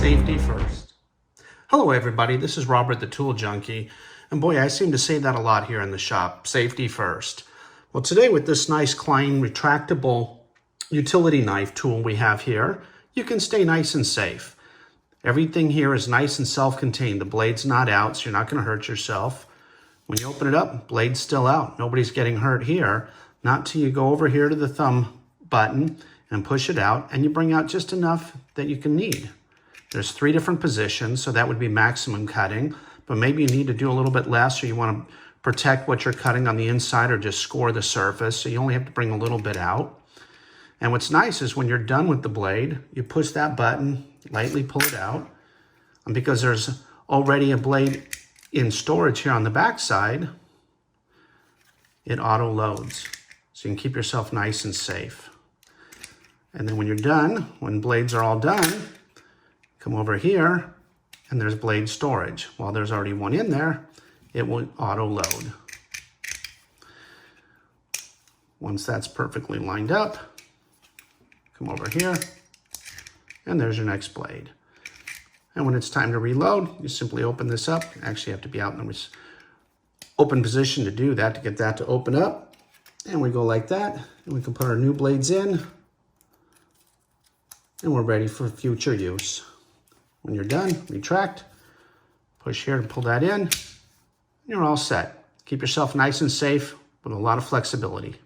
Safety first. Hello everybody, this is Robert the Tool Junkie. And boy, I seem to say that a lot here in the shop, safety first. Well, today with this nice Klein retractable utility knife tool we have here, you can stay nice and safe. Everything here is nice and self-contained. The blade's not out, so you're not going to hurt yourself. When you open it up, blade's still out. Nobody's getting hurt here. Not till you go over here to the thumb button and push it out, and you bring out just enough that you can need. There's 3 different positions, so that would be maximum cutting, but maybe you need to do a little bit less, or you want to protect what you're cutting on the inside or just score the surface, so you only have to bring a little bit out. And what's nice is when you're done with the blade, you push that button, lightly pull it out, and because there's already a blade in storage here on the back side, it auto loads, so you can keep yourself nice and safe. And then when you're done, when blades are all done, come over here and there's blade storage. While there's already one in there, it will auto load. Once that's perfectly lined up, come over here and there's your next blade. And when it's time to reload, you simply open this up. You actually have to be out in the open position to do that, to get that to open up. And we go like that, and we can put our new blades in, and we're ready for future use. When you're done, retract, push here to pull that in, and you're all set. Keep yourself nice and safe with a lot of flexibility.